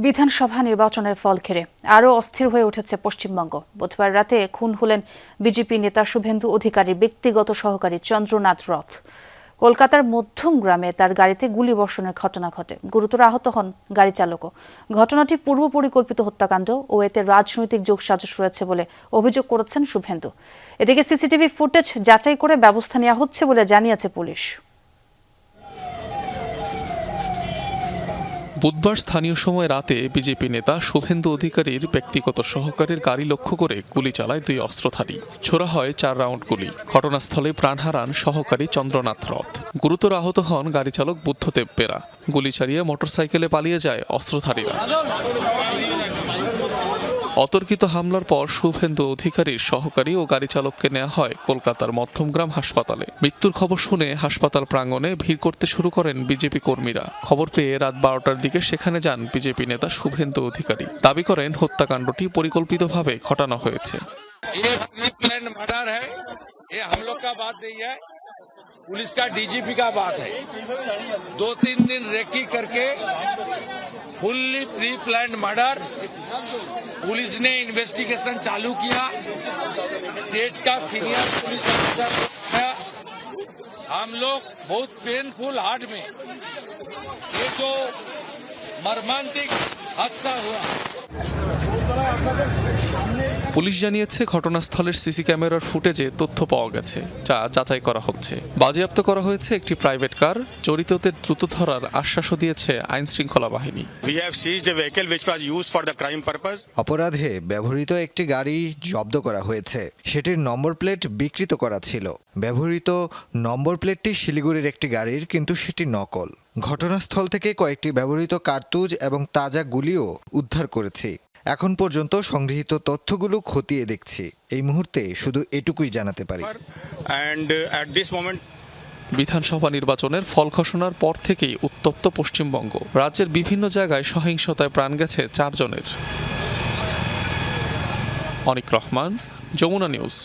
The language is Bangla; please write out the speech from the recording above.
বিধানসভা নির্বাচনের ফল ঘিরে আরও অস্থির হয়ে উঠেছে পশ্চিমবঙ্গ। বুধবার রাতে খুন হলেন বিজেপি নেতা শুভেন্দু অধিকারীর ব্যক্তিগত সহকারী চন্দ্রনাথ রথ। কলকাতার মধ্যমগ্রামে তার গাড়িতে গুলিবর্ষণের ঘটনা ঘটে। গুরুতর আহত হন গাড়ি চালকও। ঘটনাটি পূর্ব পরিকল্পিত হত্যাকাণ্ড ও এতে রাজনৈতিক যোগসাজশ রয়েছে বলে অভিযোগ করেছেন শুভেন্দু। এদিকে সিসিটিভি ফুটেজ যাচাই করে ব্যবস্থা নেওয়া হচ্ছে বলে জানিয়েছে পুলিশ। বুধবার স্থানীয় সময় রাতে বিজেপি নেতা শুভেন্দু অধিকারীর ব্যক্তিগত সহকারীর গাড়ি লক্ষ্য করে গুলি চালায় দুই অস্ত্রধারী। ছোড়া হয় 4 রাউন্ড গুলি। ঘটনাস্থলে প্রাণ হারান সহকারী চন্দ্রনাথ রথ। গুরুতর আহত হন গাড়ি চালক বুদ্ধদেব বেরা। গুলি চালিয়ে মোটরসাইকেলে পালিয়ে যায় অস্ত্রধারীরা। অতর্কিত হামলার পর শুভেন্দু অধিকারীর সহকারী ও গাড়ি চালককে নেওয়া হয় কলকাতার মধ্যমগ্রাম হাসপাতালে। মৃত্যুর খবর শুনে হাসপাতাল প্রাঙ্গণে ভিড় করতে শুরু করেন বিজেপি কর্মীরা। খবর পেয়ে রাত 12টার দিকে সেখানে যান বিজেপি নেতা শুভেন্দু অধিকারী। দাবি করেন হত্যাকাণ্ডটি পরিকল্পিতভাবে ঘটানো হয়েছে। पुलिस का डीजीपी का बात है। 2-3 दिन रेकी करके fully pre planned murder. Police ने इन्वेस्टिगेशन चालू किया। स्टेट का सीनियर पुलिस ऑफिसर है। हम लोग बहुत पेनफुल हार्ट में ये जो मर्मांतिक हादसा हुआ। পুলিশ জানিয়েছে ঘটনাস্থলের সিসি ক্যামেরার ফুটেজে তথ্য পাওয়া গেছে, যা যাচাই করা হচ্ছে। বাজেয়াপ্ত করা হয়েছে একটি প্রাইভেট কার। জড়িতদের দ্রুত ধরার আশ্বাসও দিয়েছে আইন শৃঙ্খলা বাহিনী। অপরাধে ব্যবহৃত একটি গাড়ি জব্দ করা হয়েছে। সেটির নম্বর প্লেট বিকৃত করা ছিল। ব্যবহৃত নম্বর প্লেটটি শিলিগুড়ির একটি গাড়ির, কিন্তু সেটি নকল। ঘটনাস্থল থেকে কয়েকটি ব্যবহৃত কার্তুজ এবং তাজা গুলিও উদ্ধার করেছি। এখন পর্যন্ত সংগৃহীত তথ্যগুলো খতিয়ে দেখছি। এই মুহূর্তে শুধু এটুকুই জানাতে পারি। বিধানসভা নির্বাচনের ফল ঘোষণার পর থেকেই উত্তপ্ত পশ্চিমবঙ্গ। রাজ্যের বিভিন্ন জায়গায় সহিংসতায় প্রাণ গেছে 4 জনের। অনিক রহমান, যমুনা নিউজ।